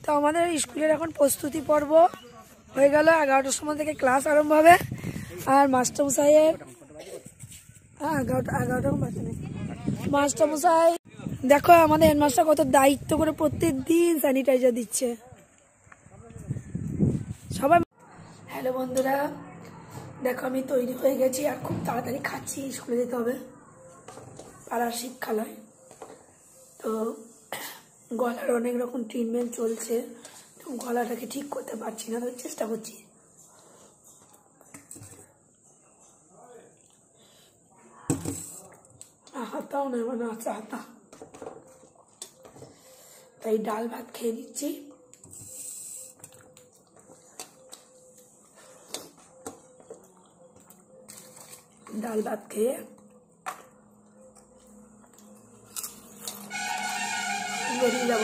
তো আমাদের স্কুলের এখন প্রস্তুতি পর্ব হয়ে গেল। 11টার সময় থেকে ক্লাস আরম্ভ হবে। আর মাস্টারমশাইয়ের 11টা মাস্টারমশাই দেখো আমাদের হেডমাস্টার কত দায়িত্ব করে প্রত্যেক দিন স্যানিটাইজার দিচ্ছে সবাই। হ্যালো বন্ধুরা, দেখো আমি তৈরি হয়ে গেছি আর খুব তাড়াতাড়ি খাচ্ছি, স্কুলে যেতে হবে, পাড়ার শিক্ষালয়। তো গলার অনেক রকম ট্রিটমেন্ট চলছে, তো গলাটাকে ঠিক করতে পারছি না, তো চেষ্টা করছি। হাতাও না মানে আছে হাতা, তাই ডাল ভাত খেয়ে নিচ্ছি। ডাল ভাত খেয়ে বেরিয়ে যাব।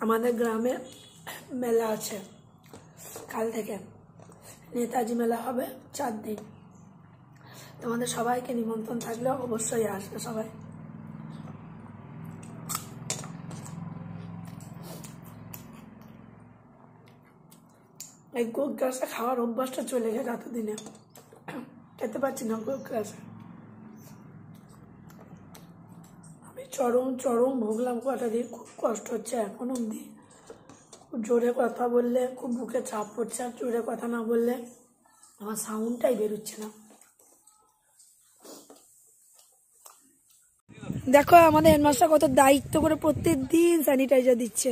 আমাদের গ্রামে মেলা আছে, কাল থেকে নেতাজি মেলা হবে 4 দিন। তোমাদের সবাইকে নিমন্ত্রণ থাকলেও অবশ্যই আসবে সবাই। এই গোল গ্রাসটা খাওয়ার অভ্যাসটা চলে গেছে এতদিনে, খেতে পারছি না গোল গ্রাসে। আমি চরম ভুগলাম কটা দিন, খুব কষ্ট হচ্ছে এখন অব্দি। খুব জোরে কথা বললে খুব বুকে চাপ পড়ছে, আর জোরে কথা না বললে আমার সাউন্ডটাই বেরোচ্ছে না। দেখো আমাদের হেডমাস্টার কত দায়িত্ব করে প্রত্যেক দিন স্যানিটাইজার দিচ্ছে।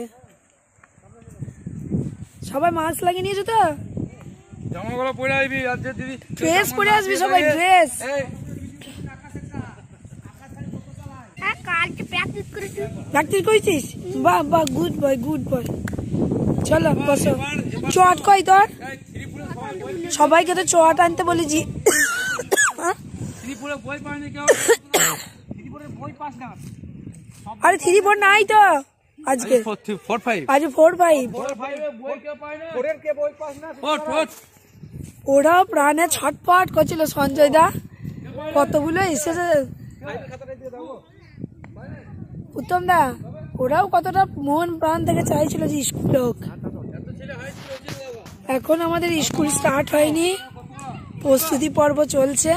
সবাই মাস্ক লাগিয়ে নিয়েছো তো? জামাগুলো পরে আসবি, আজকে দিদি ড্রেস পরে আসবি সবাই, ড্রেস। প্র্যাকটিস করেছিস? বাহ বাহ, গুড বয় গুড বয়। চলো বসো। চট কই তোর? সবাইকে তো চট আনতে বলেছি। আরে 3-4 নাই তো আজকে, আজ 4-5। ওরাও প্রাণে ছটপট করছিল সঞ্জয় দা, কতগুলো এসেছে। উত্তম দা ওরাও কতটা মন প্রাণ থেকে চাইছিল যে স্কুল হোক। এখন আমাদের স্কুল স্টার্ট হয়নি, প্রস্তুতি পর্ব চলছে।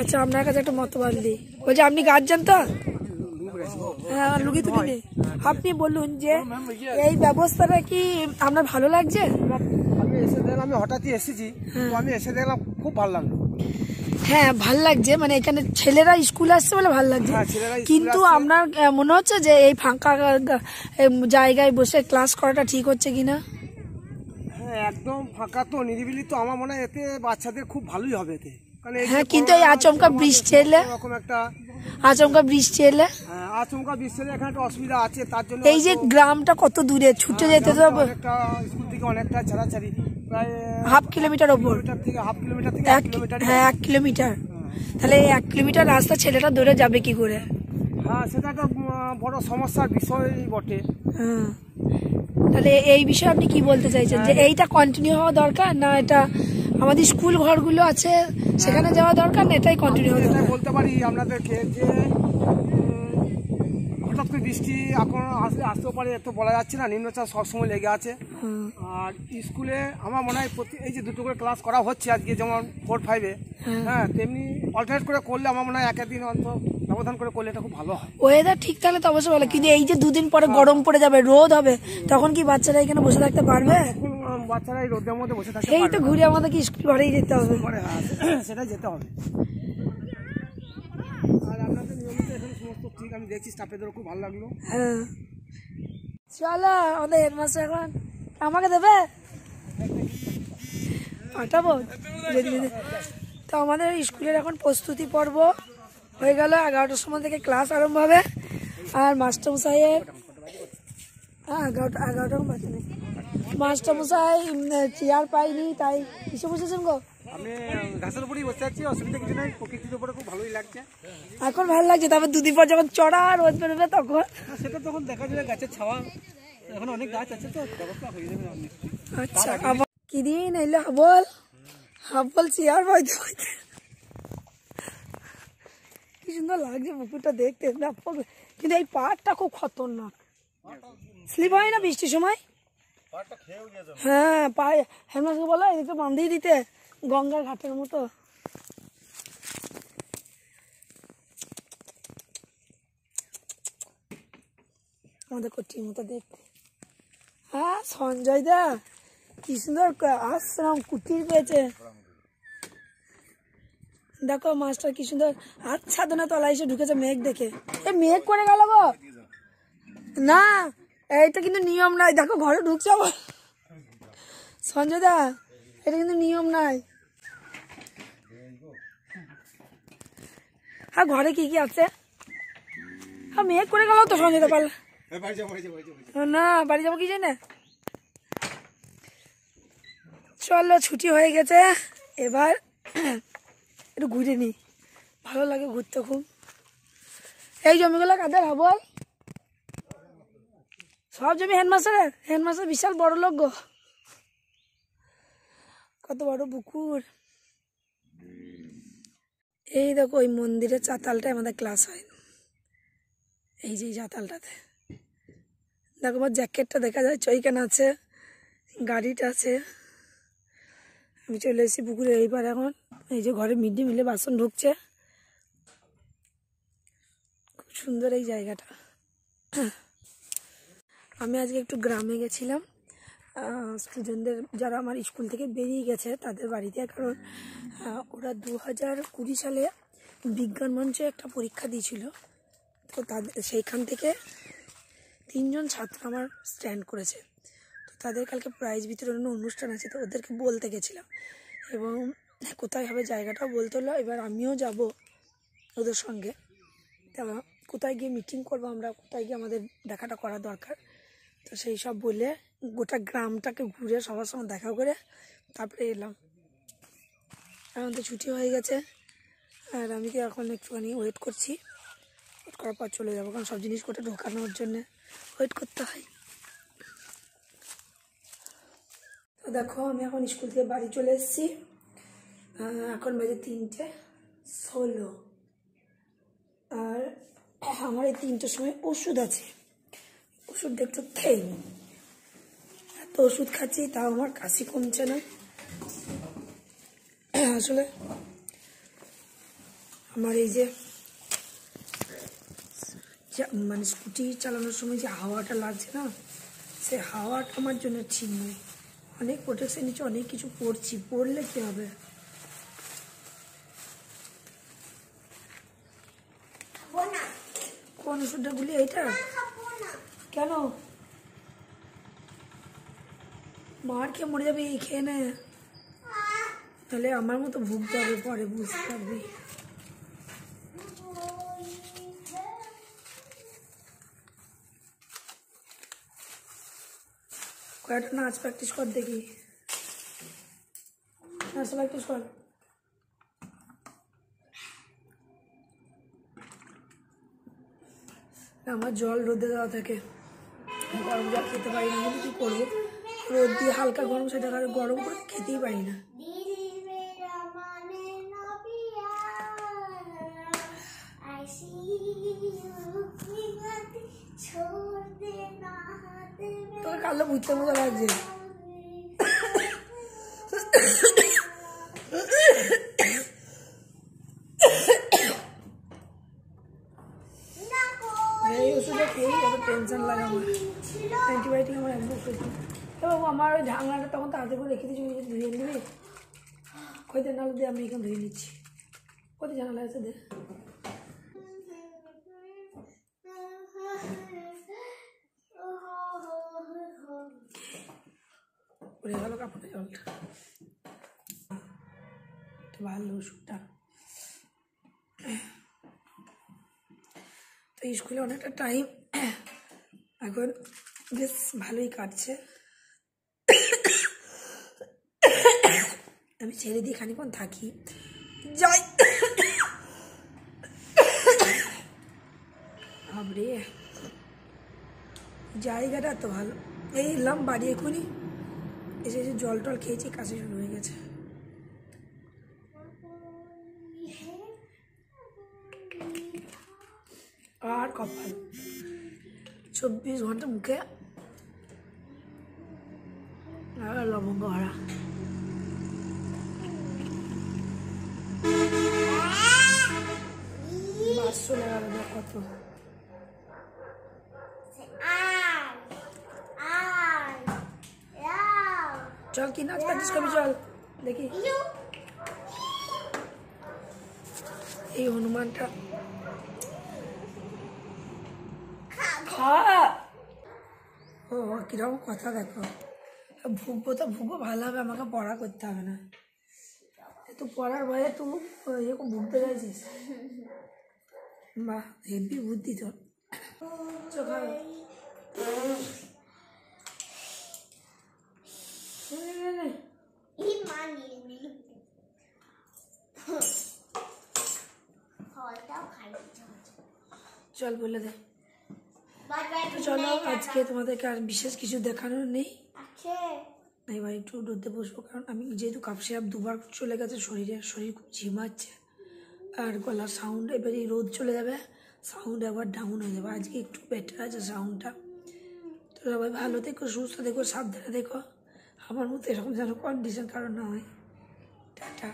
আচ্ছা আপনার কাছে একটা মতবাদ দিই, বলছি আপনি গার্জিয়ান তো? হ্যাঁ লুকিয়ে তুলি নেই। আপনি বলুন যে এই ব্যবস্থাটা কি আপনার ভালো লাগছে? আমি হঠাৎই এসেছি, আমি এসে দেখলাম খুব ভালো লাগলো। হ্যাঁ ভাল লাগছে, মানে এখানে ছেলেরা স্কুল আসছে বলে ভাল লাগছে। কিন্তু আপনার মনে হচ্ছে যে এই ফাঁকা জায়গায় বসে ক্লাস করাটা ঠিক হচ্ছে কিনা? হ্যাঁ একদম ফাঁকা তো, নিরিবিলি তো, আমার মনে হয় এতে বাচ্চাদের খুব ভালোই হবে এতে। হ্যাঁ কিন্তু এই আচমকা বৃষ্টি এলে, আচমকা বৃষ্টি এলে এখানে একটা অসুবিধা আছে। তার জন্য এই যে গ্রামটা কত দূরে, ছুটে যেতে তো স্কুল থেকে অনেকটা ছাড়াছাড়ি, প্রায় হাফ কিলোমিটার ওপর। হ্যাঁ 1 কিলোমিটার। তাহলে 1 কিলোমিটার রাস্তা ছেলেটা দৌড়ে যাবে কি করে? হ্যাঁ সেটা একটা বড় সমস্যার বিষয় বটে। হ্যাঁ তাহলে এই বিষয়ে আপনি কি বলতে চাইছেন, যে এইটা কন্টিনিউ হওয়া দরকার, না এটা আমাদের স্কুল ঘরগুলো আছে সেখানে যাওয়া দরকার, না এটাই কন্টিনিউ হওয়া দরকার? বলতে পারি আপনাদেরকে যে হঠাৎ করে বৃষ্টি এখন আসতেও পারে, এত বলা যাচ্ছে না, নিম্নচাপ সবসময় লেগে আছে। আর স্কুলে আমার মনে হয় এই যে 2টো করে ক্লাস করা হচ্ছে আজকে, যেমন 4-5-এ, হ্যাঁ তেমনি অল্টারনেট করে করলে আমার মনে হয় একদিন অন্তত ব্যবধান করে করলে এটা খুব ভালো হয়। ওয়েদার ঠিক থাকলে তো অবশ্যই ভালো, কিন্তু এই যে 2 দিন পরে গরম পড়ে যাবে, রোদ হবে, তখন কি বাচ্চারা এখানে বসে থাকতে পারবে? বাচ্চারা এই রোদের মধ্যে বসে থাকতে এই তো ঘুরে আমাদের কি স্কুল ঘরেই যেতে হবে, সেটাই যেতে হবে। আর আপনাদের নিয়মিত এখানে সমস্ত ঠিক, আমি দেখছি স্টাফেদেরও খুব ভালো লাগলো। হ্যাঁ চলো আমাদের হেডমাস্টার এখন আমাকে দেবে, পাঠাবো যদি। তো আমাদের স্কুলের এখন প্রস্তুতি পর্ব হয়ে গেল। 11টার সময় থেকে ক্লাস আরম্ভ হবে। আর মাস্টারমশাইয়ের 11টা মাস্টারমশাই চেয়ার পাইনি, তাই কিসে বসেছেন গো? আমি ঘাসের উপরেই বসে আছি, অসুবিধা কিছু নাই, প্রকৃতির উপরে খুব ভালোই লাগছে। এখন ভালো লাগছে, তারপর 2 দিন পর যখন চড়া রোদ বেরোবে তখন? সেটা তখন দেখা যাবে, গাছের ছাওয়া, এখন অনেক গাছ আছে তো ব্যবস্থা হয়ে যাবে। আচ্ছা আবার কি দিন এলো বল? হাফ বলছি আর বইতে বইতে কি সুন্দর লাগছে পুকুরটা দেখতে, কিন্তু এই পাহাড়টা খুব খতরনাক, স্লিপ হয় না বৃষ্টির সময়? হ্যাঁ পায়ে হেলমেটকে বলো এদিকে বাঁধিয়ে দিতে, গঙ্গার ঘাটের মতো। আমাদের কোটির মতো দেখতে। হ্যাঁ সঞ্জয় দা কি সুন্দর আশ্রম কুটির পেয়েছে, দেখো মাছটা কি সুন্দর আচ্ছাদনে তলায় এসে ঢুকেছে মেঘ দেখে। এ মেঘ করে গেল গো, না এইটা কিন্তু নিয়ম নাই, দেখো ঘরে ঢুকছে আবার। সঞ্জয় দা এটা কিন্তু নিয়ম নাই। হ্যাঁ ঘরে কি কি আছে? হ্যাঁ মেঘ করে গেল তো সঞ্জয় দা, পারলে না বাড়ি যাবো কি জানে। চলো ছুটি হয়ে গেছে, এবার একটু ঘুরে নি, ভালো লাগে ঘুরতে খুব। এই জমিগুলো কাদের হবল? সব জমি হেডমাস্টারের। হেডমাস্টার বিশাল বড় লোক গো, কত বড় পুকুর। এই দেখো ওই মন্দিরের চাতালটায় আমাদের ক্লাস হয়, এই যে চাতালটাতে। দেখো আমার জ্যাকেটটা দেখা যায়, চৈকান আছে, গাড়িটা আছে। আমি চলে এসেছি পুকুরে এইবার। এখন এই যে ঘরে মিড ডে মিলে বাসন ঢুকছে, খুব সুন্দর এই জায়গাটা। আমি আজকে একটু গ্রামে গেছিলাম স্টুডেন্টদের, যারা আমার স্কুল থেকে বেরিয়ে গেছে তাদের বাড়িতে, কারণ ওরা 2020 সালে বিজ্ঞান মঞ্চে একটা পরীক্ষা দিয়েছিল। তো তাদের সেইখান থেকে 3 জন ছাত্র আমার স্ট্যান্ড করেছে, তো তাদের কালকে প্রাইজ বিতরণের অনুষ্ঠান আছে, তো ওদেরকে বলতে গেছিলাম এবং কোথায় হবে জায়গাটাও বলতে হলো। এবার আমিও যাব ওদের সঙ্গে, তা কোথায় গিয়ে মিটিং করবো আমরা, কোথায় গিয়ে আমাদের দেখাটা করা দরকার, তো সেই সব বলে গোটা গ্রামটাকে ঘুরে সবার সঙ্গে দেখা করে তারপরে এলাম। এখন তো ছুটি হয়ে গেছে আর আমি কি এখন একটুখানি ওয়েট করছি, ওয়েট করার পর চলে যাবো, কারণ সব জিনিস কোটা ঢোকানোর জন্যে ওয়েট করতে হয়। তো দেখো আমি এখন স্কুল থেকে বাড়ি চলে এসেছি, এখন বাজে 3:16, আর আমার এই 3টের সময় ওষুধ আছে, ওষুধটা একটু খেয়ে নিই। এত ওষুধ খাচ্ছি তাও আমার কাশি কমছে না। আসলে আমার এই যে মানে স্কুটি চালানোর সময় যে হাওয়াটা লাগছে না, সে হাওয়াটা আমার জন্য ঠিক নয়। অনেক প্রোটেকশন নিচ্ছে, অনেক কিছু পড়ছি, পড়লে কি হবে। কোন ওষুধটা গুলি? এইটা কেন? মার খেয়ে মরে যাবে, এই খেয়ে নে, তাহলে আমার মতো ভুগতে হবে পরে, বুঝতে পারবি। কয়েকটা নাচ প্র্যাকটিস কর দেখি, নাচ প্র্যাকটিস কর। আমার জল রোদে দেওয়া থাকে, গরম জল খেতে পারি না, বলে কি করবো, রোদ দিয়ে হালকা গরম সেটা গরম করে খেতেই পারি না। তোকে কালো বুঝতে মতো লাগছে। এই ওষুধটা খেয়েই এত টেনশন লাগে আমার, অ্যান্টিবায়োটিক আমার একদম খেয়েছি। বাবু আমার ওই ঢাকনাটা তখন তাড়াতাড়ি করে রেখে দিচ্ছি, ধুয়ে নিবি হয়তো, নাহলে দিয়ে আমি এখানে ধুয়ে নিচ্ছি। কোথায় জানালা আছে দে, পড়ে গেল কাপড়ে জলটা। ভালো ওষুধটা। তো স্কুলে অনেকটা টাইম এখন বেশ ভালোই কাটছে। আমি ছেড়ে দিয়ে খানিক্ষণ থাকি, যাই। বাবরে জায়গাটা তো ভালো। এই এলাম বাড়ি, এখনই এসে জল টল খেয়েছি, কাশি শুরু হয়ে গেছে। আর কপাল 24 ঘন্টা মুখে আর লবঙ্গ ভরা। বাস চলে গেল না কত। চল কি নাচ প্র্যাকটিস করবি, চল দেখি। এই হনুমানটা ও কিরকম কথা দেখো। ভুগবো তো ভুগবো, ভালো হবে, আমাকে পড়া করতে হবে না। তো পড়ার ভয়ে তুই এরকম ভুগতে চাইছিস? বাহ, হেভি বুদ্ধি তোর। চল বলে দে। তো চলো, আজকে তোমাদেরকে আর বিশেষ কিছু দেখানোর নেই। এবার একটু রোদে বসবো, কারণ আমি যেহেতু কাপ সিরাপ 2বার চলে গেছে শরীর খুব ঝিমাচ্ছে আর গলার সাউন্ড, এবারে রোদ চলে যাবে সাউন্ড একবার ডাউন হয়ে যাবে। আজকে একটু বেটার আছে সাউন্ডটা। তো সবাই ভালো থেকো, সুস্থ থেকো, সাবধানে দেখো, আমার মতো এরকম যেন কন্ডিশন কারণ না হয়। টাটা।